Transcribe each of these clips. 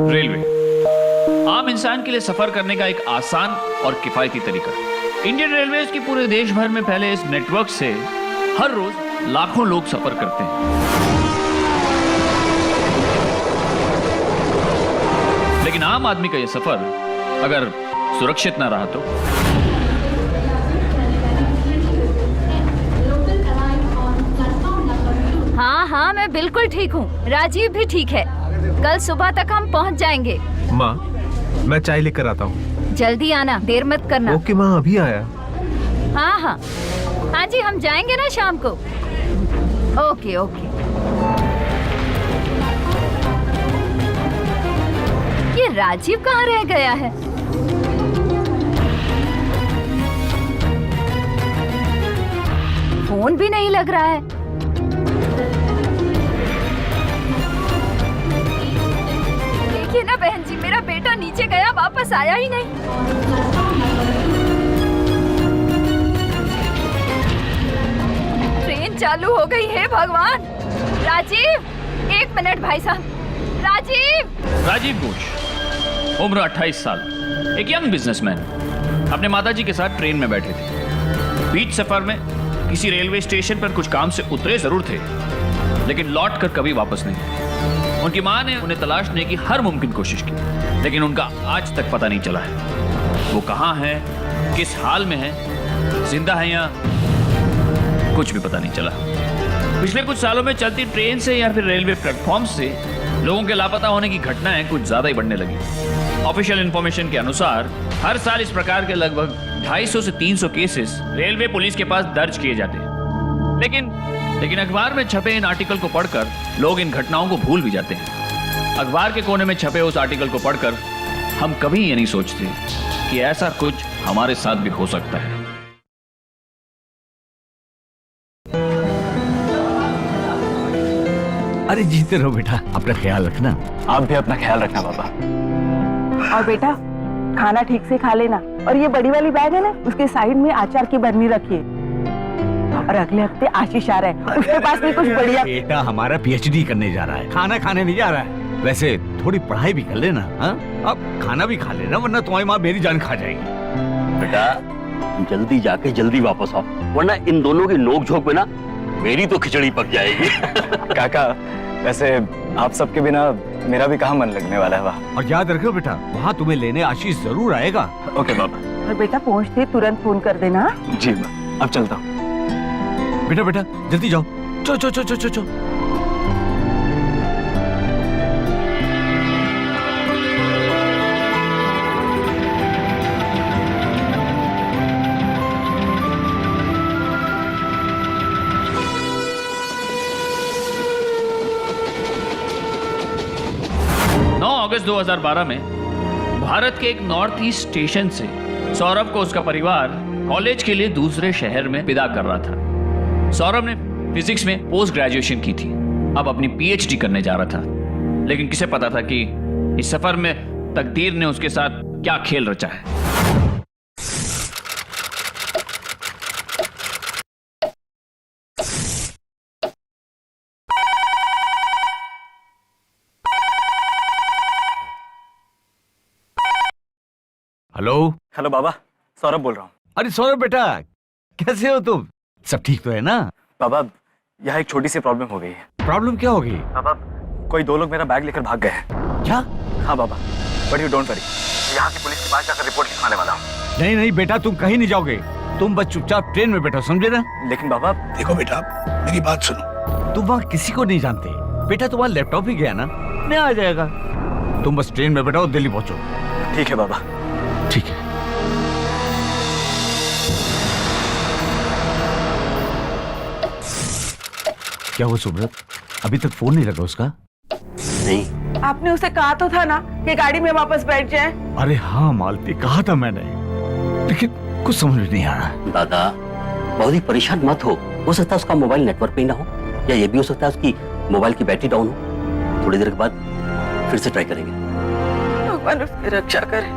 Railway आम इंसान के लिए सफर करने का एक आसान और किफायती तरीका। इंडियन रेलवेज की पूरे देश भर में फैले इस नेटवर्क से हर रोज लाखों लोग सफर करते हैं। लेकिन आम आदमी का यह सफर अगर सुरक्षित ना रहा तो हाँ हाँ, मैं बिल्कुल ठीक हूँ। राजीव भी ठीक है। कल सुबह तक हम पहुँच जाएंगे। माँ, मैं चाय लेकर आता हूँ। जल्दी आना, देर मत करना। ओके माँ, अभी आया। हाँ हाँ हाँ जी, हम जाएंगे ना शाम को। Okay okay. ये राजीव कहाँ रह गया है? फोन भी नहीं लग रहा है। देखिए ना बहन जी, मेरा बेटा नीचे गया, वापस आया ही नहीं। ट्रेन चालू हो गई है। भगवान। राजीव, 1 मिनट भाई साहब। राजीव घोष, उम्र 28 साल, एक यंग बिजनेसमैन, अपने माताजी के साथ ट्रेन में बैठे थे। बीच सफर में किसी रेलवे स्टेशन पर कुछ काम से उतरे जरूर थे, लेकिन लौट कर कभी वापस नहीं। उनकी मां ने उन्हें तलाशने की हर मुमकिन कोशिश की, लेकिन उनका आज तक पता नहीं चला है। वो कहां है, किस हाल में है, जिंदा है या कुछ भी पता नहीं चला। पिछले कुछ सालों में चलती ट्रेन से या फिर रेलवे प्लेटफॉर्म से लोगों के लापता होने की घटनाएं कुछ ज्यादा ही बढ़ने लगी। ऑफिशियल इंफॉर्मेशन के अनुसार हर साल इस प्रकार के लगभग 250 से 300 केसेस रेलवे पुलिस के पास दर्ज किए जाते हैं। लेकिन अखबार में छपे इन आर्टिकल को पढ़कर लोग इन घटनाओं को भूल भी जाते हैं। अखबार के कोने में छपे उस आर्टिकल को पढ़कर हम कभी ये नहीं सोचते कि ऐसा कुछ हमारे साथ भी हो सकता है। अरे जीते रहो बेटा, अपना ख्याल रखना। आप भी अपना ख्याल रखना बाबा। और बेटा, खाना ठीक से खा लेना। और ये बड़ी वाली बैग है ना, उसके साइड में अचार की बरनी रखिए। और अगले हफ्ते आशीष आ रहा है, उसके पास भी कुछ बढ़िया। बेटा हमारा पीएचडी करने जा रहा है, खाना खाने नहीं जा रहा है। वैसे थोड़ी पढ़ाई भी कर लेना। हाँ, अब खाना भी खा लेना, वरना तुम्हारी माँ मेरी जान खा जाएगी। बेटा जल्दी जाके जल्दी वापस आओ, वरना इन दोनों की नोक-झोंक में ना मेरी तो खिचड़ी पक जाएगी। काका, वैसे आप सबके बिना मेरा भी कहाँ मन लगने वाला है वहाँ। और याद रखो बेटा, वहाँ तुम्हें लेने आशीष जरूर आएगा। ओके बाबा। और बेटा पहुँचते तुरंत फोन कर देना। जी माँ, अब चलता हूँ। बेटा जल्दी जाओ। चो। 9 अगस्त 2012 में भारत के एक नॉर्थ ईस्ट स्टेशन से सौरभ को उसका परिवार कॉलेज के लिए दूसरे शहर में विदा कर रहा था। सौरभ ने फिजिक्स में पोस्ट ग्रेजुएशन की थी, अब अपनी पीएचडी करने जा रहा था। लेकिन किसे पता था कि इस सफर में तकदीर ने उसके साथ क्या खेल रचा है। हेलो बाबा, सौरभ बोल रहा हूँ। अरे सौरभ बेटा, कैसे हो तुम? सब ठीक तो है ना? बाबा, यहाँ एक छोटी सी प्रॉब्लम हो गई है। प्रॉब्लम क्या होगी? बाबा, कोई 2 लोग मेरा बैग लेकर भाग गए हैं। क्या? हाँ बाबा, बट यू डोंट वरी, यहाँ की पुलिस के पास जाकर रिपोर्ट लिखवाने वाला हूँ। नहीं बेटा, तुम कहीं नहीं जाओगे। तुम बस चुपचाप ट्रेन में बैठो, समझे ना? लेकिन बाबा, देखो बेटा, मेरी बात सुनो। तुम वहाँ किसी को नहीं जानते बेटा, तुम्हारा लैपटॉप ही गया ना, नहीं आ जाएगा। तुम बस ट्रेन में बैठो और दिल्ली पहुंचो। ठीक है बाबा। ठीक है। क्या हुआ सुब्रत, अभी तक फोन नहीं लगा उसका? नहीं। आपने उसे कहा तो था ना कि गाड़ी में वापस बैठ जाए। अरे हाँ मालती, कहा था मैंने, लेकिन कुछ समझ में नहीं आ रहा। दादा बहुत ही परेशान मत हो सकता है उसका मोबाइल नेटवर्क पे ही ना हो, या ये भी हो सकता है उसकी मोबाइल की बैटरी डाउन हो। थोड़ी देर के बाद फिर से ट्राई करेंगे। भगवान उसकी रक्षा करे।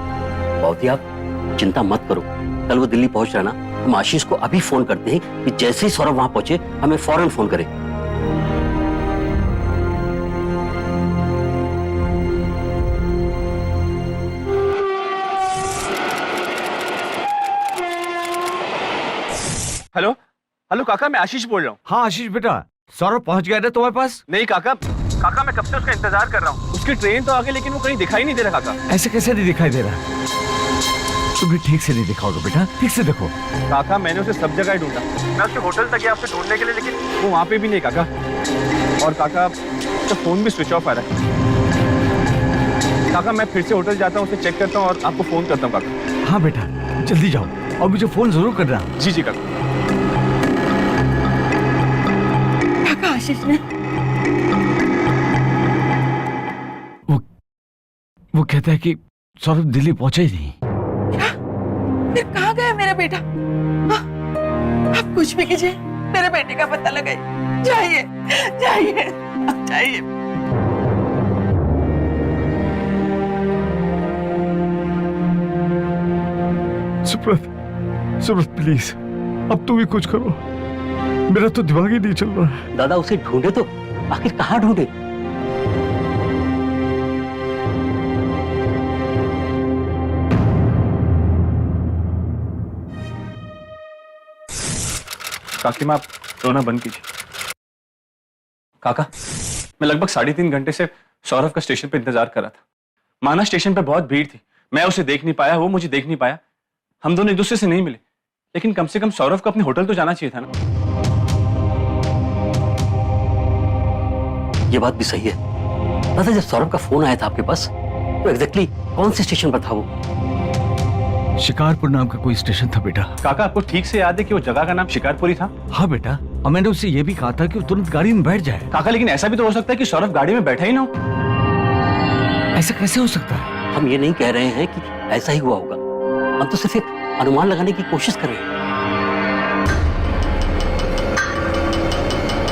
बहुत ही आप चिंता मत करो, कल वो दिल्ली पहुंच रहा ना, हम आशीष को अभी फोन करते हैं कि जैसे ही सौरभ वहां पहुंचे हमें फौरन फोन करे। हेलो हेलो काका, मैं आशीष बोल रहा हूँ। हाँ आशीष बेटा, सौरभ पहुंच गया ना तुम्हारे पास? नहीं काका, काका मैं कब से उसका इंतजार कर रहा हूँ। उसकी ट्रेन तो आ गई लेकिन वो कहीं दिखाई नहीं दे रहा काका। ऐसे कैसे नहीं दिखाई दे रहा? तुमने ठीक से नहीं देखा होगा बेटा, ठीक से देखो। काका मैंने उसे सब जगह ढूंढा, मैं उसके होटल तक गया उसे ढूंढने के लिए, लेकिन वो वहाँ पे भी नहीं काका। और काका उसका फोन भी स्विच ऑफ आ रहा है। काका मैं फिर से होटल जाता हूँ, उसे चेक करता हूँ और आपको फोन करता हूँ काका। हाँ बेटा जल्दी जाओ और मुझे फोन जरूर करना। जी जी काका। काका आशीष ने वो कहता है कि सौरभ दिल्ली पहुंचा ही नहीं। फिर कहाँ गया मेरा बेटा? हाँ, आप कुछ भी कीजिए, मेरे बेटे का पता लगाइए। जाइए जाइए आप जाइए। सुब्रत प्लीज अब तू भी कुछ करो, मेरा तो दिमाग ही नहीं चल रहा है। दादा उसे ढूंढे तो आखिर कहाँ ढूंढे? काकी माँ आप रोना बंद कीजिए। काका मैं लगभग 3.5 घंटे से सौरभ का स्टेशन पे इंतजार कर रहा था। माना स्टेशन पे बहुत भीड़ थी, मैं उसे देख नहीं पाया, वो मुझे देख नहीं पाया। हम दोनों एक दूसरे से नहीं मिले, लेकिन कम से कम सौरभ को अपने होटल तो जाना चाहिए था ना। ये बात भी सही है। दादा जब सौरभ का फोन आया था आपके पास तो एग्जैक्टली कौन से स्टेशन पर था वो? शिकारपुर नाम का कोई स्टेशन था बेटा। काका आपको ठीक से याद है कि वो जगह का नाम शिकारपुर ही था? हाँ बेटा, और मैंने उससे ये भी कहा था कि वो तुरंत गाड़ी में बैठ जाए। काका लेकिन ऐसा भी तो हो सकता है कि सौरभ गाड़ी में बैठा ही ना हो। ऐसा कैसे हो सकता है? हम ये नहीं कह रहे हैं कि ऐसा ही हुआ होगा, हम तो सिर्फ एक अनुमान लगाने की कोशिश कर रहे हैं।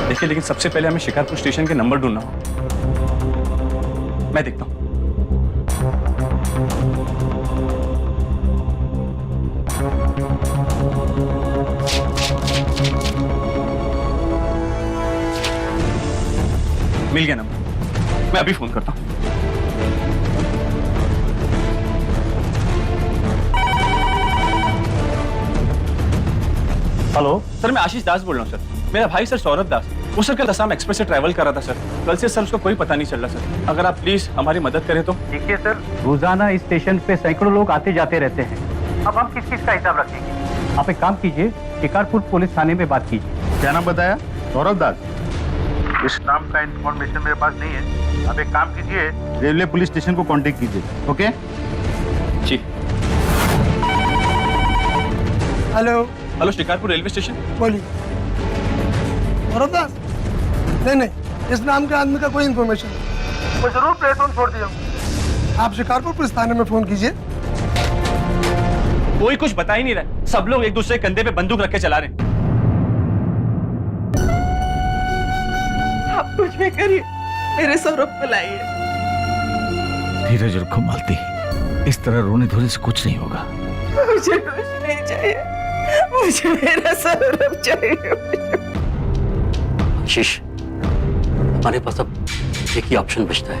देखिए लेकिन सबसे पहले हमें शिकारपुर स्टेशन के नंबर ढूंढना होगा। मैं देखता हूँ। मिल गया नंबर, मैं अभी फोन करता हूँ। हेलो सर, मैं आशीष दास बोल रहा हूँ सर। मेरा भाई सर सौरभ दास, वो सर कल असम एक्सप्रेस से ट्रैवल कर रहा था सर। कल से सर उसका कोई पता नहीं चल रहा सर। अगर आप प्लीज हमारी मदद करें तो। देखिए सर, रोजाना इस स्टेशन पे सैकड़ों लोग आते जाते रहते हैं। अब हम किस किस का हिसाब रखेंगे? आप एक काम कीजिए, शिकारपुर पुलिस थाने में बात कीजिए। क्या नाम बताया? सौरभ दास। इस नाम का इंफॉर्मेशन मेरे पास नहीं है। आप एक काम कीजिए, रेलवे पुलिस स्टेशन को कांटेक्ट कीजिए। Okay ji. Hello hello Shikarpur railway station. बोलिए। सौरभ दास? नहीं, इस नाम के आदमी का कोई इन्फॉर्मेशन नहीं। मैं जरूर प्लेटफॉर्म छोड़ दिया हूँ। आप शिकारपुर पुलिस थाने में फोन कीजिए। कोई कुछ बता ही नहीं रहा, सब लोग एक दूसरे के कंधे पे बंदूक रख के चला रहे हैं। आप कुछ भी करिए, मेरे सौरभ को लाइए। धीरज रखो मालती, इस तरह रोने धोने से कुछ नहीं होगा। मुझे कुछ नहीं चाहिए, मुझे मेरा सौरभ चाहिए। आशीष, हमारे पास अब एक ही ऑप्शन बचता है।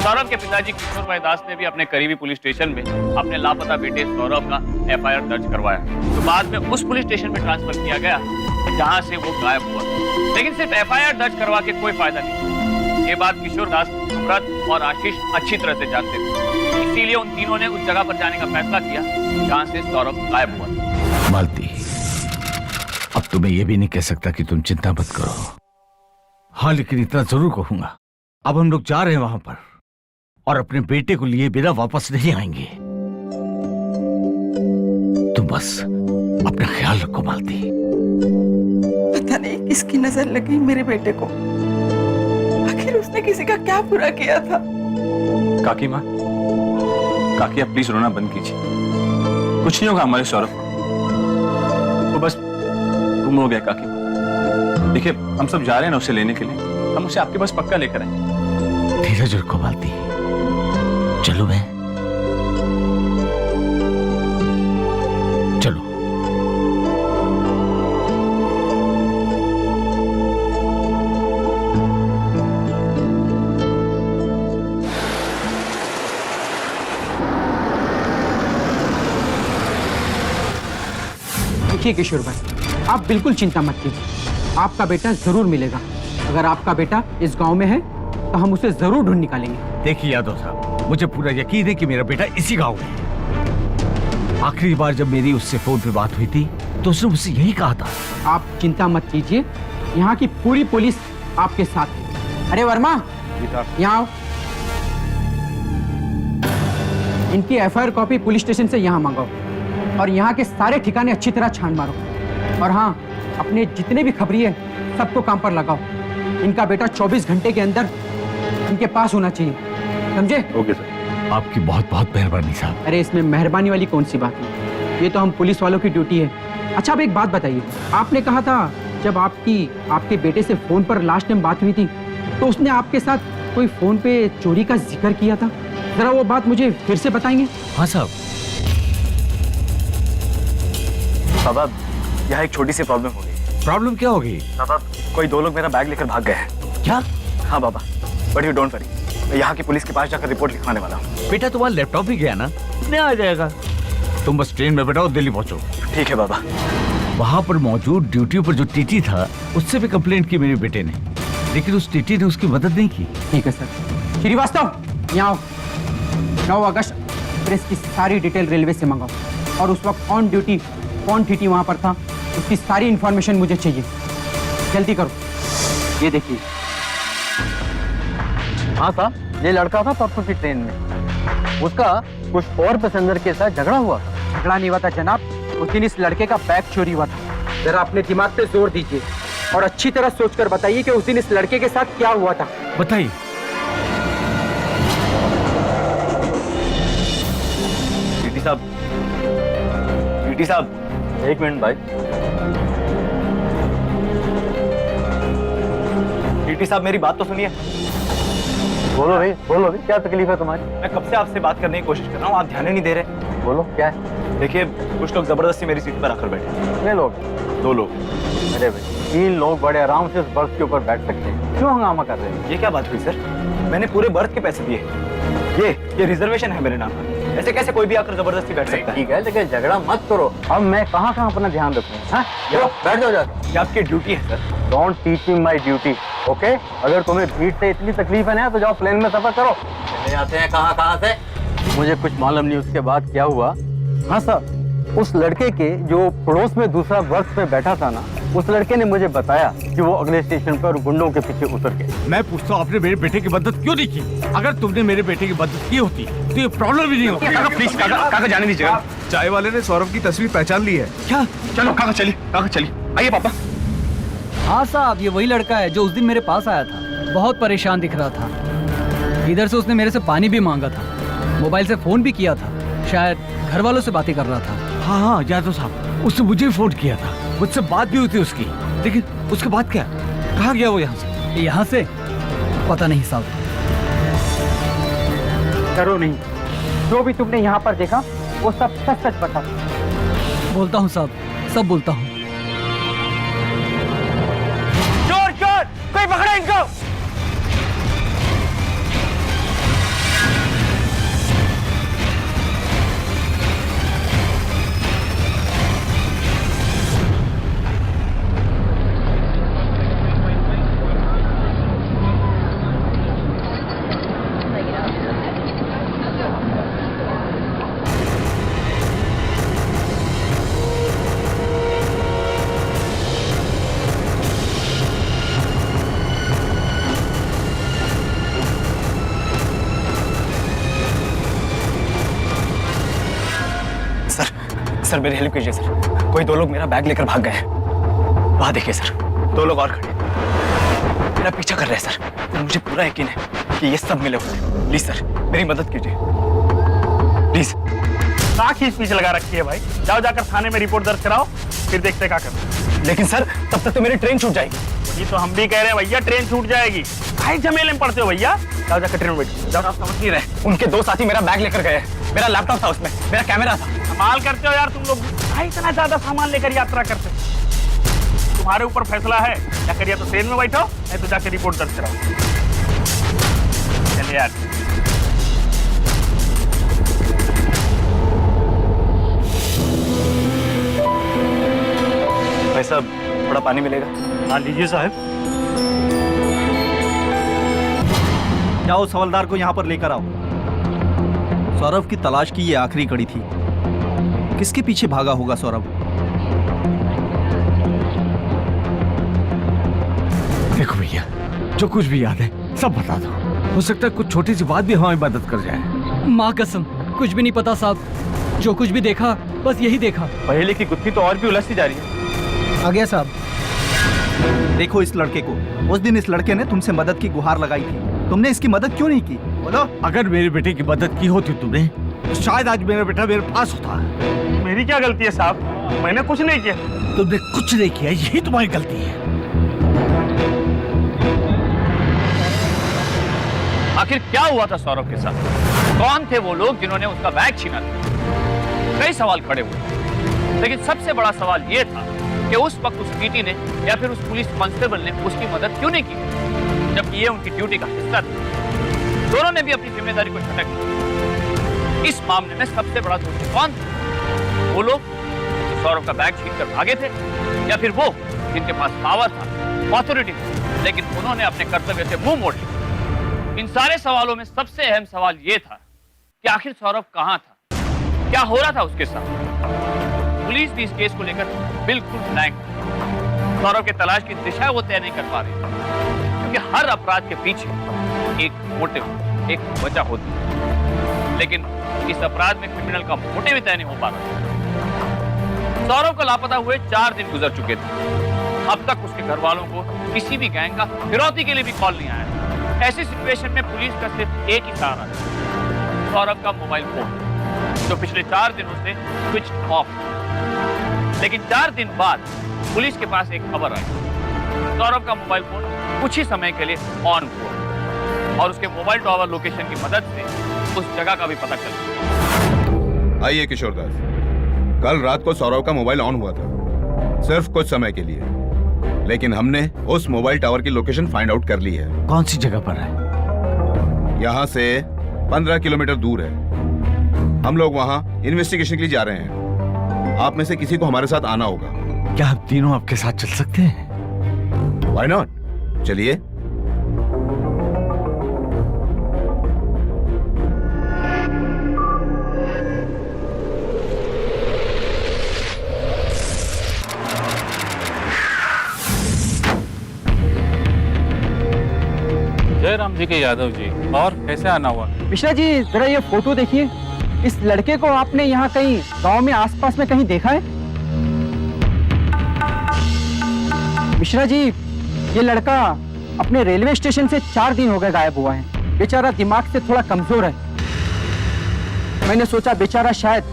सौरभ के पिताजी किशोर भाई दास ने भी अपने करीबी पुलिस स्टेशन में अपने लापता बेटे सौरभ का एफआईआर दर्ज करवाया, तो बाद में उस पुलिस स्टेशन में ट्रांसफर किया गया जहां से वो गायब हुआ। लेकिन सिर्फ एफआईआर दर्ज करवा के कोई फायदा नहीं। ये बात किशोर दास, सुब्रत और आशीष अच्छी तरह से जानते थे, इसीलिए उन तीनों ने उस जगह पर जाने का फैसला किया जहां से सौरभ गायब हुआ। मालती, अब तुम्हें यह भी नहीं कह सकता कि तुम चिंता मत करो। हाँ लेकिन इतना जरूर कहूंगा, अब हम लोग जा रहे हैं वहां पर और अपने बेटे को लिए बिना वापस नहीं आएंगे। तुम बस अपना ख्याल रखो मालती। पता नहीं किसकी नजर लगी मेरे बेटे को, आखिर उसने किसी का क्या बुरा किया था? काकी माँ, काकी आप प्लीज रोना बंद कीजिए। कुछ नहीं होगा हमारे सौरभ को, तो बस गुम हो गया काकी माँ। देखिए हम सब जा रहे हैं ना उसे लेने के लिए, हम उसे आपके पास पक्का लेकर आएंगे। धीरज रखो मालती, चलो मैं चलो। देखिए किशोर भाई, आप बिल्कुल चिंता मत कीजिए, आपका बेटा जरूर मिलेगा। अगर आपका बेटा इस गांव में है तो हम उसे जरूर ढूंढ निकालेंगे। देखिए यादव साहब, मुझे पूरा यकीन है कि मेरा बेटा इसी गांव में है। आखिरी बार जब मेरी उससे फोन पे बात हुई थी तो उसने मुझसे यही कहा था। आप चिंता मत कीजिए, यहाँ की पूरी पुलिस आपके साथ है। अरे वर्मा, यहाँ आओ। इनकी एफआईआर कॉपी पुलिस स्टेशन से यहाँ मंगाओ और यहाँ के सारे ठिकाने अच्छी तरह छान मारो। और हाँ, अपने जितने भी खबरी है सबको काम पर लगाओ। इनका बेटा 24 घंटे के अंदर इनके पास होना चाहिए, समझे? Okay sir. आपकी बहुत बहुत मेहरबानी साहब। अरे इसमें मेहरबानी वाली कौन सी बात है, ये तो हम पुलिस वालों की ड्यूटी है। अच्छा, अब एक बात बताइए, आपने कहा था जब आपके बेटे से फोन पर लास्ट टाइम बात हुई थी तो उसने आपके साथ कोई फोन पे चोरी का जिक्र किया था, जरा वो बात मुझे फिर से बताएंगे? हाँ साहब। बाबा, यहाँ एक छोटी सी प्रॉब्लम हो गई। प्रॉब्लम क्या होगी? बाबा, कोई 2 लोग मेरा बैग लेकर भाग गए हैं। क्या? हाँ बाबा, बट यू डोंट वरी, मैं यहाँ की पुलिस के पास जाकर रिपोर्ट लिखवाने वाला हूँ। बेटा तुम्हारा लैपटॉप भी गया ना, नहीं आ जाएगा। तुम बस ट्रेन में बैठो, दिल्ली पहुंचो। ठीक है बाबा। वहां पर मौजूद ड्यूटी पर जो टीटी था उससे भी कंप्लेंट की मेरे बेटे ने, लेकिन उस टीटी ने उसकी मदद नहीं की। ठीक है सर। श्रीवास्तव, यहाँ आओ। 9 अगस्त प्रेस की सारी डिटेल रेलवे से मंगाओ और उस वक्त ऑन ड्यूटी कौन टीटी वहां पर था उसकी सारी इंफॉर्मेशन मुझे चाहिए। जल्दी करो। ये देखिए। हाँ साहब, ये लड़का था परसों की ट्रेन में, उसका कुछ और पैसेंजर के साथ झगड़ा हुआ। झगड़ा नहीं हुआ था जनाब, उस दिन इस लड़के का बैग चोरी हुआ था। जरा अपने दिमाग पे जोर दीजिए और अच्छी तरह सोचकर बताइए कि उस दिन इस लड़के के साथ क्या हुआ था। बताइए। टीटी साहब, 1 मिनट भाई। टीटी साहब, मेरी बात तो सुनिए। बोलो भाई, बोलो भाई, क्या तकलीफ है तुम्हारी? मैं कब से आपसे बात करने की कोशिश कर रहा हूँ, आप ध्यान ही नहीं दे रहे। बोलो क्या है? देखिए, कुछ लोग जबरदस्ती मेरी सीट पर आकर बैठे। कितने लोग? 2 लोग। अरे भाई, 3 लोग बड़े आराम से उस बर्थ के ऊपर बैठ सकते हैं, क्यों हंगामा कर रहे हैं? ये क्या बात हुई सर? मैंने पूरे बर्थ के पैसे दिए। ये रिजर्वेशन है मेरे नाम पर, ऐसे कैसे कोई भी आकर जबरदस्ती बैठ सकता है? ठीक है, लेकिन झगड़ा मत करो। अब मैं कहाँ अपना ध्यान रखूँ? हाँ, बैठ जाओ जाके। ये आपकी ड्यूटी है sir. Don't teach me my duty, okay? अगर तुम्हें भीड़ से इतनी तकलीफ है ना तो जाओ प्लेन में सफर करो। चले जाते हैं कहाँ से? मुझे कुछ मालूम नहीं उसके बाद क्या हुआ। हाँ सर, उस लड़के के जो पड़ोस में दूसरा बर्थ पे बैठा था ना, उस लड़के ने मुझे बताया कि वो अगले स्टेशन पर गुंडों के पीछे उतर गए। मैं पूछता हूँ, आपने मेरे बेटे की मदद क्यों नहीं की? अगर तुमने मेरे बेटे की मदद की होती तो ये प्रॉब्लम भी नहीं होती। प्लीज काका जाने दीजिएगा। चाय वाले ने सौरभ की तस्वीर पहचान ली है। क्या? चलो काका चलिए। आइए पापा। हाँ साहब, ये वही लड़का है जो उस दिन मेरे पास आया था। बहुत परेशान दिख रहा था। इधर से उसने मेरे से पानी भी मांगा था, मोबाइल से फोन भी किया था, शायद घर वालों से बातें कर रहा था। हाँ यादव साहब, उसने मुझे फोन किया था, मुझसे बात भी हुई थी उसकी, लेकिन उसके बाद क्या? कहाँ गया वो यहाँ से? यहाँ से पता नहीं साहब। डरो नहीं, जो भी तुमने यहाँ पर देखा वो सब सच सच बता। बोलता हूँ साहब, सब बोलता हूँ। चोर, कोई पकड़ा इनको। सर मेरी हेल्प कीजिए सर, कोई 2 लोग मेरा बैग लेकर भाग गए हैं। वहां देखिए सर, 2 लोग और खड़े मेरा पीछा कर रहे हैं सर, और मुझे पूरा यकीन है कि ये सब मिले हुए हैं। प्लीज सर, मेरी मदद कीजिए प्लीज। क्या खींच लगा रखी है भाई? जाओ जाकर थाने में रिपोर्ट दर्ज कराओ, फिर देखते क्या करना। लेकिन सर, तब तक तो मेरी ट्रेन छूट जाएगी। ये तो हम भी कह रहे हैं भैया, ट्रेन छूट जाएगी। काहे झमेले में पड़ते हो भैया? जाओ जाकर ट्रेन में बैठिए। जाओ, आप समझ नहीं रहे, उनके 2 साथी मेरा बैग लेकर गए हैं। मेरा लैपटॉप था उसमें, मेरा कैमरा था। कमाल करते हो यार तुम लोग, इतना ज्यादा सामान लेकर यात्रा करते हो। तुम्हारे ऊपर फैसला है, या करिए तो ट्रेन में बैठो, नहीं तो जाकर रिपोर्ट दर्ज कराओ। चलिए यार। साहब थोड़ा पानी मिलेगा? हाँ लीजिए साहब। जाओ हवलदार को यहाँ पर लेकर आओ। सौरभ की तलाश की ये आखिरी कड़ी थी। किसके पीछे भागा होगा सौरभ? देखो भैया, जो कुछ भी याद है सब बता दो। हो सकता है कुछ छोटी सी बात भी हमारी मदद कर जाए। माँ कसम कुछ भी नहीं पता साहब, जो कुछ भी देखा बस यही देखा। पहले की गुत्थी तो और भी उलझती जा रही है। आ गया साहब। देखो इस लड़के को, उस दिन इस लड़के ने तुमसे मदद की गुहार लगाई थी, तुमने इसकी मदद क्यों नहीं की? बोलो। अगर मेरे बेटे की मदद की होती तुमने तो शायद आज मेरा बेटा मेरे पास होता। मेरी क्या गलती है साहब? मैंने कुछ नहीं किया। तुमने कुछ नहीं किया, यही तुम्हारी गलती है। आखिर क्या हुआ था सौरभ के साथ? कौन थे वो लोग जिन्होंने उसका बैग छीना था? कई सवाल खड़े हुए, लेकिन सबसे बड़ा सवाल यह था कि उस वक्त उस पीटी ने या फिर उस पुलिस कांस्टेबल ने उसकी मदद क्यों नहीं की, जबकि ये उनकी ड्यूटी का हिस्सा था। दोनों ने भी अपनी जिम्मेदारी को झटक दिया। इस मामले में सबसे बड़ा दोषी कौन था? वो लोग जो सौरभ का बैग छीन कर भागे थे, या फिर वो जिनके पास पावर था, ऑथोरिटी थी, लेकिन उन्होंने अपने कर्तव्य से मुंह मोड़ लिया? इन सारे सवालों में सबसे अहम सवाल यह था कि आखिर सौरभ कहां था, क्या हो रहा था उसके साथ। पुलिस भी इस केस को लेकर बिल्कुल ब्लैंक थी। सौरभ के तलाश की दिशा वो तय नहीं कर पा रही, क्योंकि हर अपराध के पीछे एक मोटिव, एक वजह होती है, लेकिन इस अपराध में क्रिमिनल का मोटिव भी तय नहीं हो पा रहा। सौरभ को लापता हुए 4 दिन गुजर चुके थे। अब तक उसके घर वालों को किसी भी गैंग का फिरौती के लिए भी कॉल नहीं आया। ऐसी सिचुएशन में पुलिस का सिर्फ एक ही सहारा था, सौरभ का मोबाइल फोन, जो पिछले 4 दिनों से स्विच ऑफ। लेकिन 4 दिन बाद पुलिस के पास एक खबर आई। सौरभ का मोबाइल फोन कुछ ही समय के लिए ऑन हुआ और उसके मोबाइल टावर लोकेशन की मदद से उस जगह का भी पता चला। आइए किशोर दास, कल रात को सौरभ का मोबाइल ऑन हुआ था, सिर्फ कुछ समय के लिए, लेकिन हमने उस मोबाइल टावर की लोकेशन फाइंड आउट कर ली है। कौन सी जगह पर है? यहाँ से 15 किलोमीटर दूर है। हम लोग वहाँ इन्वेस्टिगेशन के लिए जा रहे हैं। आप में से किसी को हमारे साथ आना होगा। क्या आप तीनों आपके साथ चल सकते हैं? व्हाई नॉट, चलिए। जयराम जी के यादव जी, और कैसे आना हुआ? मिश्रा जी जरा ये फोटो देखिए। इस लड़के को आपने यहाँ कहीं गांव में आसपास में कहीं देखा है? मिश्रा जी ये लड़का अपने रेलवे स्टेशन से 4 दिन हो गए गायब हुआ है। बेचारा दिमाग से थोड़ा कमजोर है। मैंने सोचा बेचारा शायद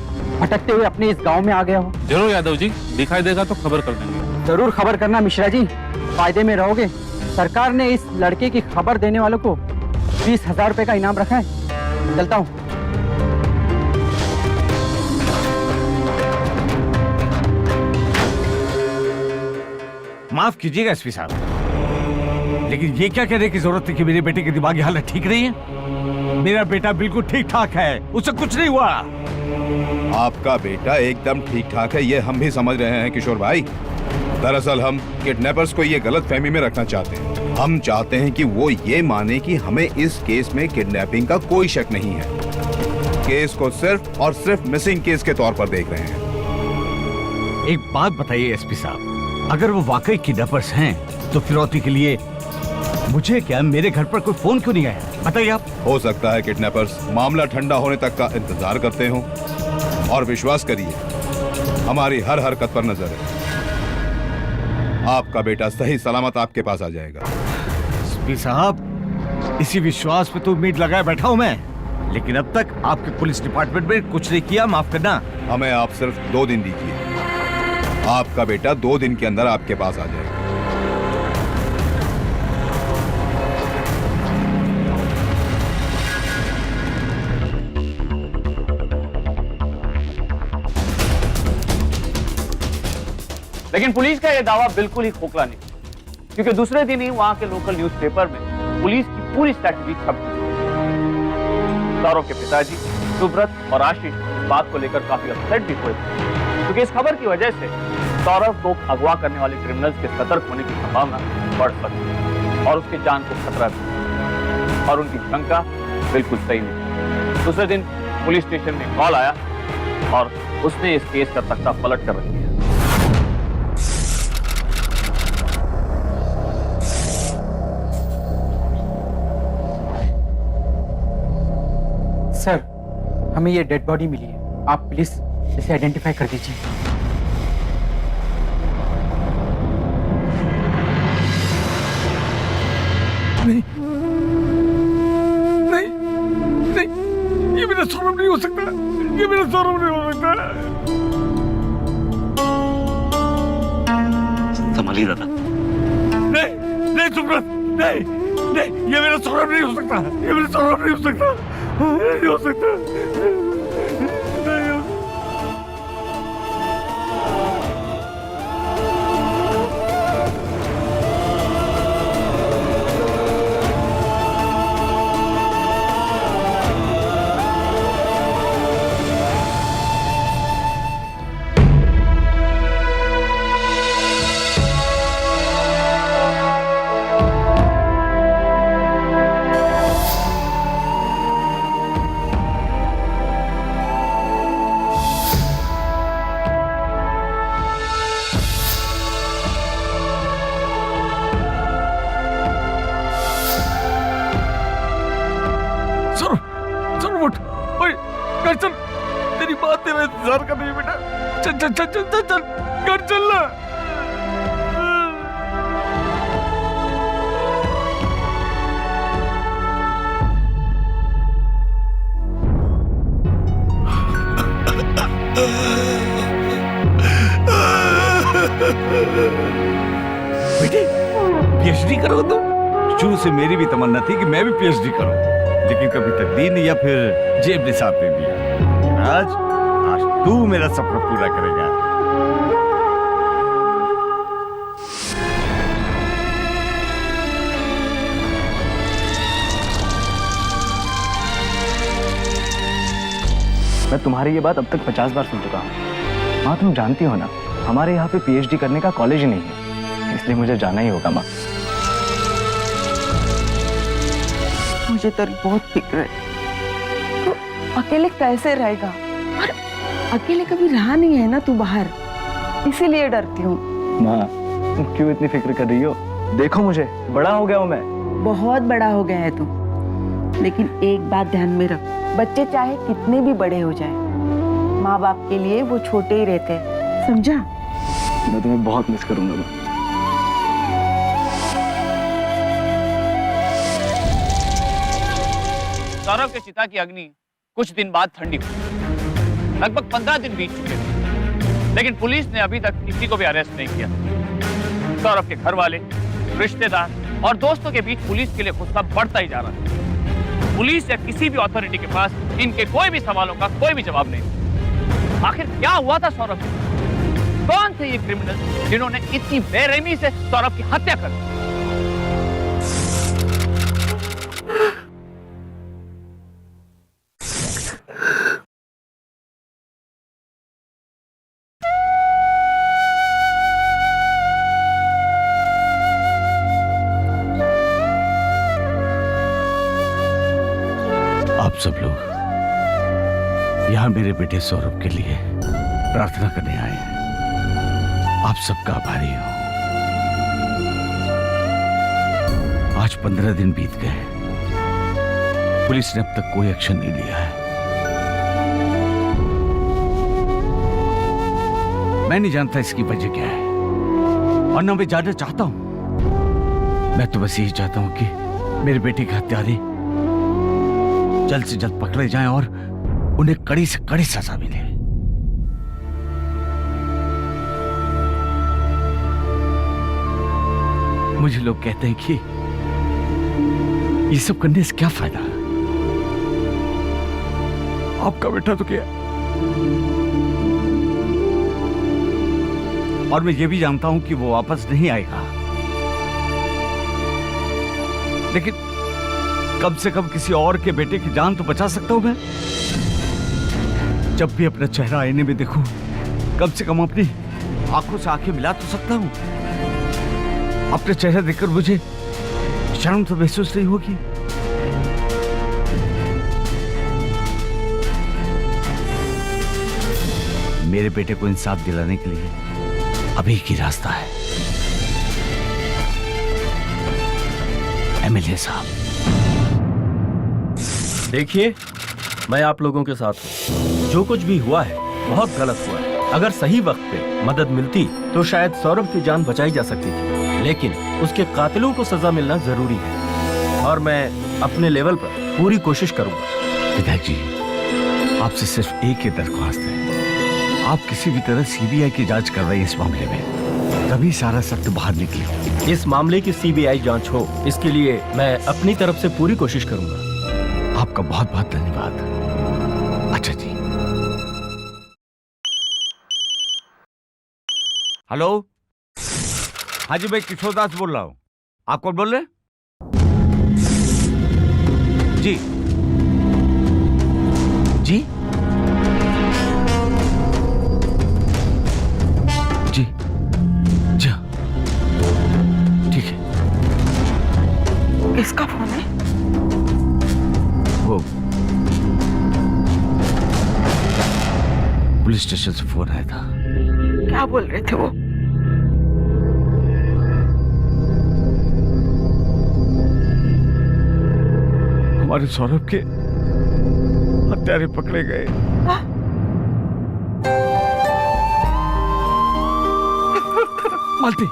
भटकते हुए अपने इस गांव में आ गया हो। जरूर यादव जी, दिखाई देगा तो खबर कर देंगे। जरूर खबर करना मिश्रा जी, फायदे में रहोगे। सरकार ने इस लड़के की खबर देने वालों को 20,000 रुपए का इनाम रखा है। चलता हूँ। माफ कीजिएगा एसपी साहब, लेकिन ये क्या कहने की जरूरत है कि मेरे बेटे की दिमागी हालत ठीक नहीं है? मेरा बेटा बिल्कुल ठीक ठाक है, उसे कुछ नहीं हुआ। आपका बेटा एकदम ठीक ठाक है, ये हम भी समझ रहे हैं किशोर भाई। दरअसल हम किडनैपर्स को ये गलत फहमी में रखना चाहते हैं। हम चाहते हैं कि वो ये माने कि हमें इस केस में किडनैपिंग का कोई शक नहीं है। केस को सिर्फ और सिर्फ मिसिंग केस के तौर पर देख रहे हैं। एक बात बताइए एसपी साहब, अगर वो वाकई किडनैपर्स हैं तो फिरौती के लिए मुझे क्या, मेरे घर पर कोई फोन क्यों नहीं आया? बताइए आप। हो सकता है किडनैपर्स मामला ठंडा होने तक का इंतजार करते हों, और विश्वास करिए हमारी हर हरकत पर नजर है। आपका बेटा सही सलामत आपके पास आ जाएगा। एसपी साहब, इसी विश्वास पे तो उम्मीद लगाए बैठा हूं मैं, लेकिन अब तक आपके पुलिस डिपार्टमेंट में कुछ नहीं किया। माफ करना। हमें आप सिर्फ 2 दिन दीजिए, आपका बेटा 2 दिन के अंदर आपके पास आ जाएगा। लेकिन पुलिस का यह दावा बिल्कुल ही खोखला नहीं, क्योंकि दूसरे दिन ही वहां के लोकल न्यूज़पेपर में पुलिस की पूरी स्ट्रैटेजी छप गई। सौरभ के पिताजी सुब्रत और आशीष इस बात को लेकर काफी अपसेट भी हुए थे, क्योंकि इस खबर की वजह से सौरभ को अगवा करने वाले क्रिमिनल्स के सतर्क होने की संभावना बढ़ सकती है और उसकी जान को खतरा भी। और उनकी शंका बिल्कुल सही नहीं। दूसरे दिन पुलिस स्टेशन में कॉल आया और उसने इस केस का तख्ता पलट कर रख दिया। सर, हमें ये डेड बॉडी मिली है, आप प्लीज इसे आइडेंटिफाई कर दीजिए। नहीं नहीं नहीं, ये मेरा सौरभ नहीं हो सकता, ये मेरा सौरभ नहीं हो सकता। संभालिए दादा। नहीं नहीं सुब्रत, नहीं नहीं, ये मेरा सौरभ नहीं हो सकता, ये मेरा सौरभ नहीं हो सकता, नहीं हो सकता, नहीं हो। चल, तेरी बात तेरा इंतजार कर रही है बेटा। चल चल चल चल चल घर चलना। बेटे, पीएचडी करो तुम? शुरू से मेरी भी तमन्ना थी कि मैं भी पीएचडी करूं, लेकिन कभी तकदीर ने या फिर जेब ने साथ दे दिया। आज तू मेरा सपना पूरा करेगा। मैं तुम्हारी ये बात अब तक 50 बार सुन चुका हूँ। माँ, तुम जानती हो ना, हमारे यहाँ पे पीएचडी करने का कॉलेज ही नहीं है, इसलिए मुझे जाना ही होगा। माँ, मुझे तेरी बहुत फिक्र है। तो अकेले कैसे रहेगा? और अकेले कभी रहा नहीं है ना तू बाहर, इसीलिए डरती हूँ। माँ, तुम क्यों इतनी फिक्र कर रही हो? देखो मुझे, बड़ा हो गया हूँ मैं। बहुत बड़ा हो गया है तू, लेकिन एक बात ध्यान में रख, बच्चे चाहे कितने भी बड़े हो जाए, माँ बाप के लिए वो छोटे ही रहते हैं, समझा? मैं तुम्हें बहुत मिस करूंगा माँ। सौरभ के चिता की अग्नि कुछ दिन बाद ठंडी हुई। लगभग 15 दिन बीत चुके थे, लेकिन पुलिस ने अभी तक किसी को भी अरेस्ट नहीं किया। सौरभ के घर वाले, रिश्तेदार और दोस्तों के बीच पुलिस के लिए गुस्सा बढ़ता ही जा रहा है। पुलिस या किसी भी अथॉरिटी के पास इनके कोई भी सवालों का कोई भी जवाब नहीं। आखिर क्या हुआ था सौरभ? कौन थे ये क्रिमिनल जिन्होंने इतनी बेरहमी से सौरभ की हत्या कर दी? आप सब लोग यहाँ मेरे बेटे सौरभ के लिए प्रार्थना करने आए हैं। आप सबका आभारी हूं। आज 15 दिन बीत गए, पुलिस ने अब तक कोई एक्शन नहीं लिया है। मैं नहीं जानता इसकी वजह क्या है और न मैं जानना चाहता हूं। मैं तो बस यही चाहता हूं कि मेरे बेटे के हत्यारे जल्द से जल्द पकड़े जाएं और उन्हें कड़ी से कड़ी सजा मिले। मुझे लोग कहते हैं कि ये सब करने से क्या फायदा? आपका बेटा तो क्या, और मैं ये भी जानता हूं कि वो वापस नहीं आएगा, लेकिन कम से कम किसी और के बेटे की जान तो बचा सकता हूं मैं। जब भी अपना चेहरा आईने में देखूं, कम से कम अपनी आंखों से आंखें मिला तो सकता हूँ। अपने चेहरा देखकर मुझे शर्म तो महसूस नहीं होगी? मेरे बेटे को इंसाफ दिलाने के लिए अभी की रास्ता है। एमएलए साहब, देखिए, मैं आप लोगों के साथ हूँ। जो कुछ भी हुआ है बहुत गलत हुआ है। अगर सही वक्त पे मदद मिलती तो शायद सौरभ की जान बचाई जा सकती थी, लेकिन उसके कातिलों को सजा मिलना जरूरी है और मैं अपने लेवल पर पूरी कोशिश करूंगा। विधायक जी, आपसे सिर्फ एक ही दरख्वास्त है, आप किसी भी तरह सीबीआई की जांच करवाइए इस मामले में, तभी सारा सत्य बाहर निकले। इस मामले की सीबीआई जांच हो, इसके लिए मैं अपनी तरफ से पूरी कोशिश करूंगा। आपका बहुत बहुत धन्यवाद। अच्छा जी। हेलो, हाँ जी, मैं किशोर दास बोल रहा हूँ। आप कौन बोल रहे हैं? जी जी जी जी, ठीक है। किसका फोन है? वो पुलिस स्टेशन से फोन आया था। क्या बोल रहे थे वो? हमारे सौरभ के हत्यारे पकड़े गए। मालती,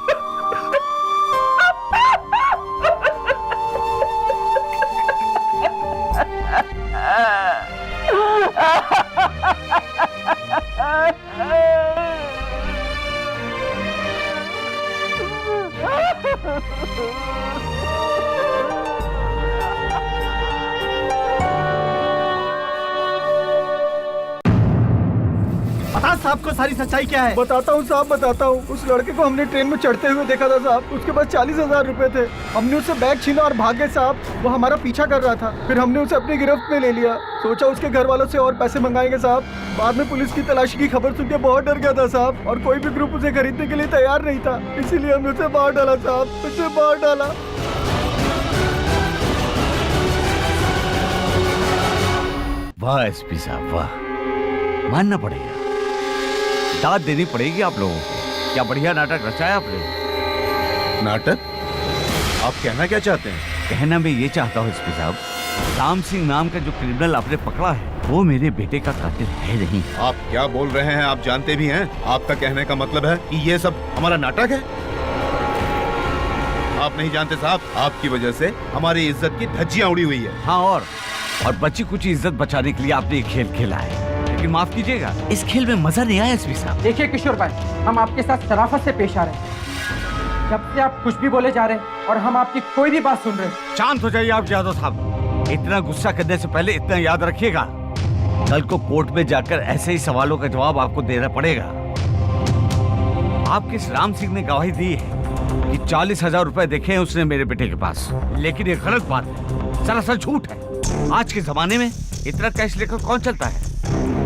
बता साहब को सारी सच्चाई क्या है? बताता हूँ साहब, बताता हूँ। उस लड़के को हमने ट्रेन में चढ़ते हुए देखा था साहब। उसके पास 40,000 रुपए थे। हमने उससे बैग छीना और भाग गए साहब। वो हमारा पीछा कर रहा था। फिर हमने उसे अपनी गिरफ्त में ले लिया। सोचा उसके घर वालों से और पैसे मंगाएंगे साहब। बाद में पुलिस की तलाशी की खबर सुन के बहुत डर गया था साहब, और कोई भी ग्रुप उसे खरीदने के लिए तैयार नहीं था। इसीलिए हमने उसे बाहर डाला साहब, उसे बाहर डाला। वाह एसपी साहब, वाह, मानना पड़ेगा, दाद देनी पड़ेगी आप लोगों को। क्या बढ़िया नाटक रचाया आपने। नाटक? आप कहना क्या चाहते हैं? कहना मैं ये चाहता हूँ एसपी साहब, राम सिंह नाम का जो क्रिमिनल आपने पकड़ा है वो मेरे बेटे का कातिल है नहीं। आप क्या बोल रहे हैं? आप जानते भी हैं। आपका कहने का मतलब है कि ये सब हमारा नाटक है? आप नहीं जानते साहब, आपकी वजह से हमारी इज्जत की धज्जियां उड़ी हुई है। हाँ, और बची कुछ इज्जत बचाने के लिए आपने ये खेल खेला है, लेकिन माफ कीजिएगा, इस खेल में मजा नहीं आया एसपी साहब। देखिए किशोर भाई, हम आपके साथ शराफत से पेश आ रहे हैं। जब से आप कुछ भी बोले जा रहे हैं और हम आपकी कोई भी बात सुन रहे हैं। शांत हो जाइए आप यादव साहब, इतना गुस्सा करने से पहले इतना याद रखिएगा, कल को कोर्ट में जाकर ऐसे ही सवालों का जवाब आपको देना पड़ेगा। आप किस राम सिंह ने गवाही दी है कि 40,000 रुपए देखे हैं उसने मेरे बेटे के पास, लेकिन ये गलत बात है, सरासर झूठ है। आज के जमाने में इतना कैश लेकर कौन चलता है?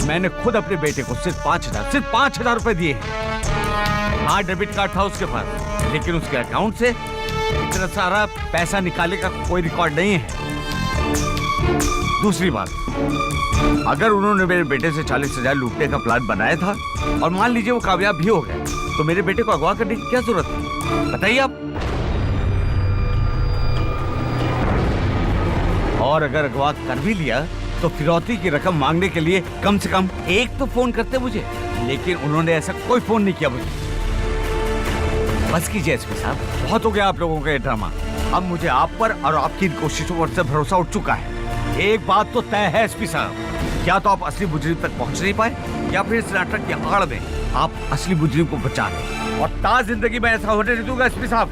मैंने खुद अपने बेटे को सिर्फ 5,000 रुपए दिए हैं। हाँ, डेबिट कार्ड था उसके पास, लेकिन उसके अकाउंट से इतना सारा पैसा निकालने का कोई रिकॉर्ड नहीं है। दूसरी बात, अगर उन्होंने मेरे बेटे से 40,000 लूटने का प्लान बनाया था और मान लीजिए वो कामयाब भी हो गए, तो मेरे बेटे को अगवा करने की क्या जरूरत है? बताइए आप। और अगर अगवा कर भी लिया तो फिरौती की रकम मांगने के लिए कम से कम एक तो फोन करते मुझे, लेकिन उन्होंने ऐसा कोई फोन नहीं किया मुझे। बस कीजिए एसपी साहब, बहुत हो गया आप लोगों का ये ड्रामा। अब मुझे आप पर और आपकी कोशिशों पर से भरोसा उठ चुका है। एक बात तो तय है एसपी साहब, क्या तो आप असली मुजरिम तक पहुंच नहीं पाए, या फिर इस नाटक की आड़ में आप असली मुजरिम को बचा रहे, और ताज जिंदगी में ऐसा होने नहीं दूंगा एसपी साहब।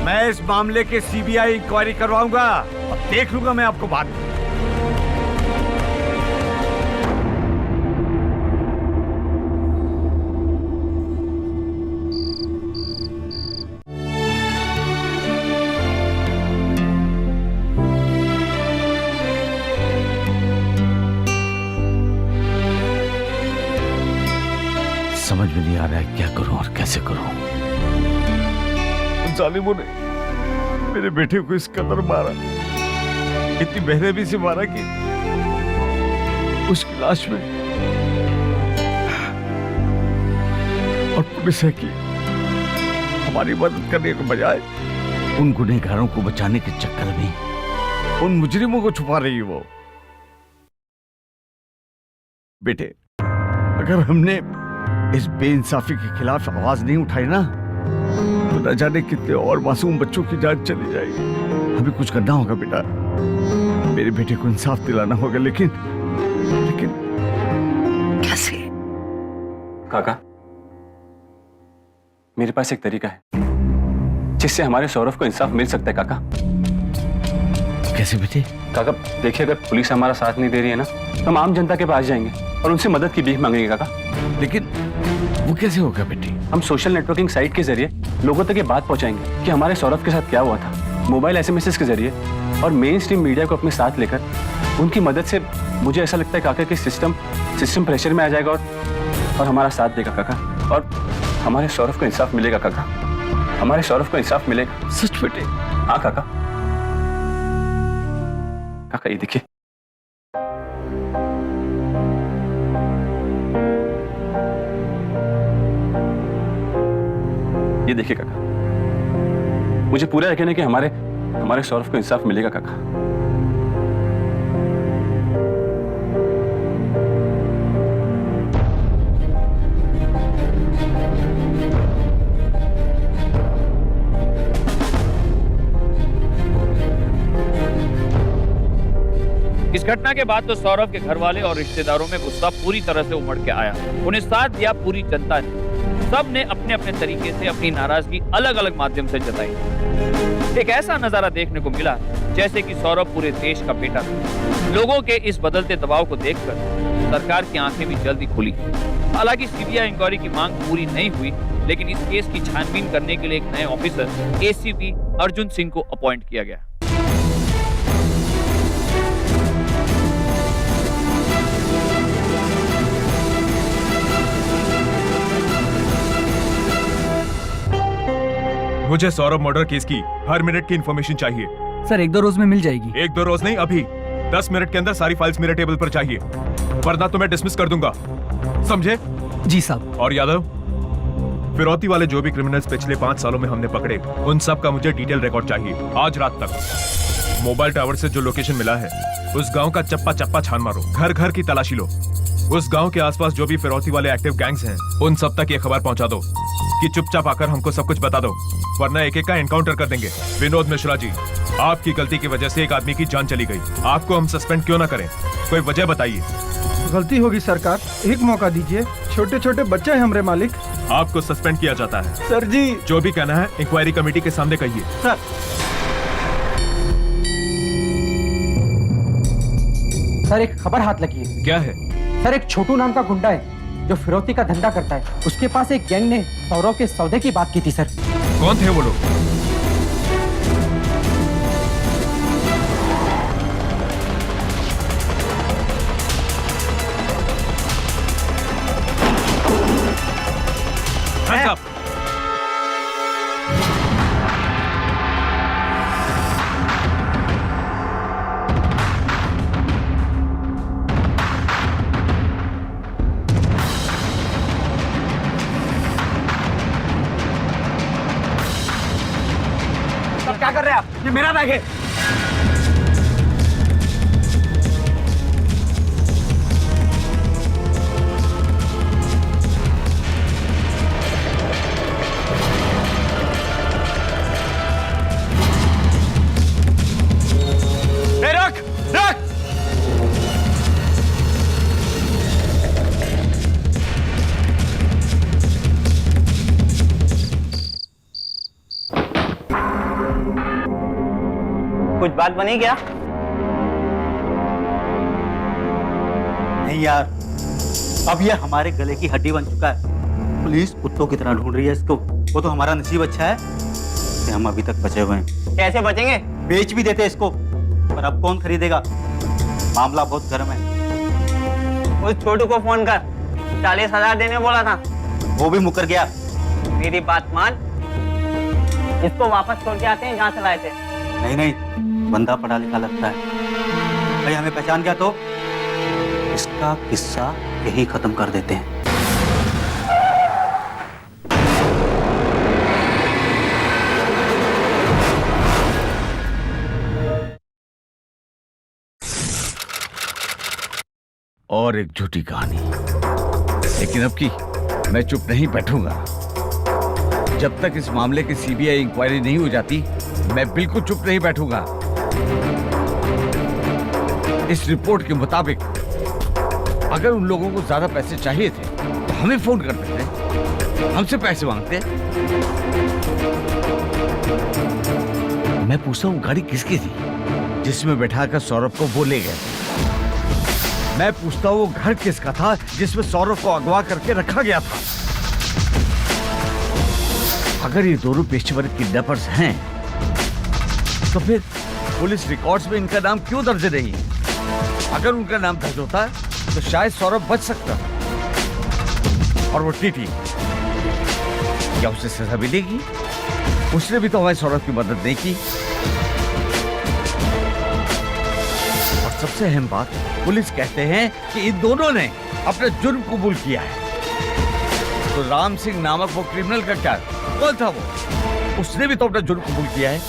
मैं इस मामले की सीबीआई इंक्वायरी करवाऊंगा और देख लूंगा मैं आपको बाद में। समझ में नहीं नहीं आ रहा है क्या करूं और कैसे करूं। उन जालिमों ने मेरे बेटे को इस कदर मारा, इतनी बेरहमी से मारा कि उसकी लाश में और पुलिस है कि हमारी मदद करने के बजाय उन गुनहगारों को बचाने के चक्कर में उन मुजरिमों को छुपा रही है वो। बेटे, अगर हमने इस बेइंसाफी के खिलाफ आवाज नहीं उठाई ना तो न जाने कितने और मासूम बच्चों की जान चली जाएगी। हमें कुछ करना होगा बेटा, मेरे बेटे को इंसाफ दिलाना होगा, लेकिन कैसे? काका, मेरे पास एक तरीका है जिससे हमारे सौरभ को इंसाफ मिल सकता है। काका कैसे बेटे? काका देखिए, अगर पुलिस हमारा साथ नहीं दे रही है ना तो हम आम जनता के पास जाएंगे और उनसे मदद की भीख मांगेंगे। काका लेकिन वो कैसे होगा बेटे? हम सोशल नेटवर्किंग साइट के जरिए लोगों तक ये बात पहुंचाएंगे कि हमारे सौरभ के साथ क्या हुआ था। मोबाइल SMS के जरिए और मेन स्ट्रीम मीडिया को अपने साथ लेकर उनकी मदद से मुझे ऐसा लगता है काका कि सिस्टम प्रेशर में आ जाएगा और हमारा साथ देगा काका, और हमारे सौरभ को इंसाफ मिलेगा। काका हमारे सौरभ को इंसाफ मिलेगा। सच बेटे? हाँ काका। काका ये देखिए, ये देखिए काका, मुझे पूरा यकीन है कि हमारे सौरभ को इंसाफ मिलेगा। काका इस घटना के बाद तो सौरभ के घर वाले और रिश्तेदारों में गुस्सा पूरी तरह से उमड़ के आया। उन्हें साथ दिया पूरी जनता ने। सब ने अपने अपने तरीके से अपनी नाराजगी अलग अलग माध्यम से जताई। एक ऐसा नजारा देखने को मिला जैसे कि सौरभ पूरे देश का बेटा था। लोगों के इस बदलते दबाव को देखकर सरकार की आंखें भी जल्दी खुली। हालांकि सीबीआई इंक्वायरी की मांग पूरी नहीं हुई, लेकिन इस केस की छानबीन करने के लिए एक नए ऑफिसर ACP अर्जुन सिंह को अपॉइंट किया गया। मुझे सौरभ मर्डर केस की हर मिनट की इंफॉर्मेशन चाहिए। सर 1-2 रोज में मिल जाएगी। 1-2 रोज नहीं, अभी 10 मिनट के अंदर सारी फाइल्स मेरे टेबल पर चाहिए, वरना तो मैं डिसमिस कर दूंगा, समझे? जी साहब। और यादव, फिरौती वाले जो भी क्रिमिनल्स पिछले 5 सालों में हमने पकड़े उन सब का मुझे डिटेल रिकॉर्ड चाहिए आज रात तक। मोबाइल टावर से जो लोकेशन मिला है उस गांव का चप्पा चप्पा छान मारो, घर घर की तलाशी लो। उस गांव के आसपास जो भी फिरौती वाले एक्टिव गैंग्स हैं उन सब तक ये खबर पहुंचा दो कि चुपचाप आकर हमको सब कुछ बता दो, वरना एक एक का एनकाउंटर कर देंगे। विनोद मिश्रा जी, आपकी गलती की वजह से एक आदमी की जान चली गई, आपको हम सस्पेंड क्यों ना करें? कोई वजह बताइए। गलती होगी सरकार, एक मौका दीजिए, छोटे छोटे बच्चे हैं हमारे मालिक। आपको सस्पेंड किया जाता है। सर जी, जो भी कहना है इंक्वायरी कमेटी के सामने कहिए। सर सर एक खबर हाथ लगी है। क्या है? सर एक छोटू नाम का गुंडा है जो फिरौती का धंधा करता है। उसके पास एक गैंग ने सौरव के सौदे की बात की थी सर। कौन थे वो लोग? Hands up! क्या कर रहे हैं आप? ये मेरा बैग है। रख रख। कुछ बात बनी क्या? नहीं यार, अब ये हमारे गले की हड्डी बन चुका है। पुलिस कुत्तों की तरह ढूंढ रही है इसको। वो तो हमारा नसीब अच्छा है कि हम अभी तक बचे हुए हैं। कैसे बचेंगे? बेच भी देते इसको, पर अब कौन खरीदेगा? मामला बहुत गर्म है। उस छोटू को फोन कर, 40,000 देने बोला था। वो भी मुकर गया। मेरी बात मान, इसको वापस छोड़ के आते हैं जहाँ से लाए थे। नहीं नहीं, बंदा पढ़ा लिखा लगता है भाई, हमें पहचान गया तो इसका किस्सा यही खत्म कर देते हैं। और एक झूठी कहानी, लेकिन अब की मैं चुप नहीं बैठूंगा। जब तक इस मामले की सीबीआई इंक्वायरी नहीं हो जाती, मैं बिल्कुल चुप नहीं बैठूंगा। इस रिपोर्ट के मुताबिक अगर उन लोगों को ज्यादा पैसे चाहिए थे तो हमें फोन करते थे, हमसे पैसे मांगते। मैं पूछता हूँ गाड़ी किसकी थी जिसमें बैठाकर सौरभ को वो ले गए? मैं पूछता हूँ वो घर किसका था जिसमें सौरभ को अगवा करके रखा गया था? अगर ये दोनों पेशेवर किडनैपर्स हैं तो फिर पुलिस रिकॉर्ड्स में इनका नाम क्यों दर्ज नहीं? अगर उनका नाम दर्ज होता तो शायद सौरभ बच सकता। और वो टीटी, क्या उसे सजा मिलेगी? उसने भी तो हमारे सौरभ की मदद नहीं की। और सबसे अहम बात, पुलिस कहते हैं कि इन दोनों ने अपना जुर्म कबूल किया है। तो राम सिंह नामक वो क्रिमिनल का क्या, कौन था वो? उसने भी तो अपना जुर्म कबूल किया है।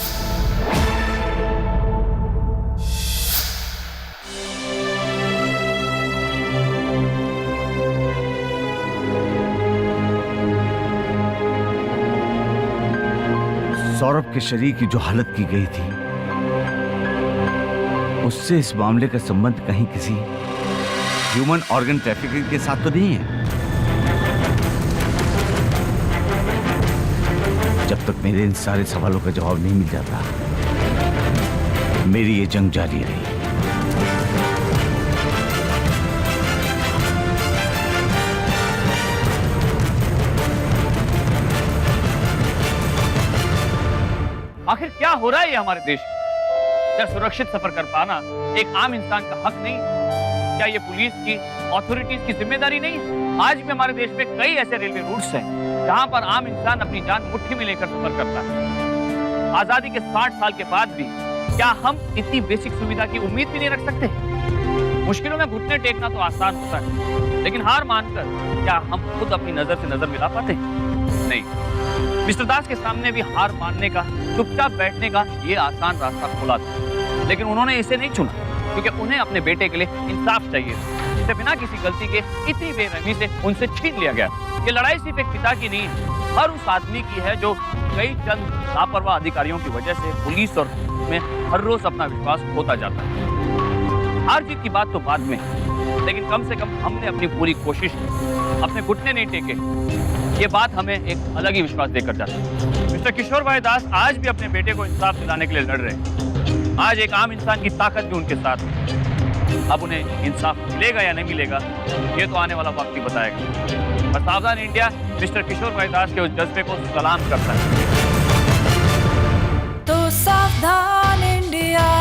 सौरभ के शरीर की जो हालत की गई थी, उससे इस मामले का संबंध कहीं किसी ह्यूमन ऑर्गन ट्रैफिकिंग के साथ तो नहीं है। जब तक मेरे इन सारे सवालों का जवाब नहीं मिल जाता, मेरी ये जंग जारी रही। आखिर क्या हो रहा है ये हमारे देश में? क्या सुरक्षित सफर कर पाना एक आम इंसान का हक नहीं? क्या ये पुलिस की, अथॉरिटीज की जिम्मेदारी नहीं? आज भी हमारे देश में कई ऐसे रेलवे रूट्स हैं जहां पर आम इंसान अपनी जान मुट्ठी में लेकर सफर करता है। आजादी के 60 साल के बाद भी क्या हम इतनी बेसिक सुविधा की उम्मीद भी नहीं रख सकते? मुश्किलों में घुटने टेकना तो आसान होता है, लेकिन हार मानकर क्या हम खुद अपनी नजर से नजर मिला पाते? नहीं। मिस्टर दास के सामने भी हार मानने का, चुपचाप बैठने का ये आसान रास्ता खुला था, लेकिन उन्होंने इसे नहीं चुना क्योंकि उन्हें अपने बेटे के लिए इंसाफ चाहिए, जिसे बिना किसी गलती के इतनी बेरहमी से उनसे छीन लिया गया। ये लड़ाई सिर्फ एक पिता की नहीं, हर उस आदमी की है जो कई चंद लापरवाह अधिकारियों की वजह से पुलिस और में हर रोज अपना विश्वास खोता जाता है। हार जीत की बात तो बाद में, लेकिन कम से कम हमने अपनी पूरी कोशिश की, अपने घुटने नहीं टेके। ये बात हमें एक अलग ही विश्वास देकर जाती है। मिस्टर किशोर भाई दास आज भी अपने बेटे को इंसाफ दिलाने के लिए लड़ रहे हैं। आज एक आम इंसान की ताकत भी उनके साथ है। अब उन्हें इंसाफ मिलेगा या नहीं मिलेगा, ये तो आने वाला वक्त ही बताएगा। और सावधान इंडिया मिस्टर किशोर भाई दास के उस जज्बे को सलाम करता है। तो सावधान इंडिया।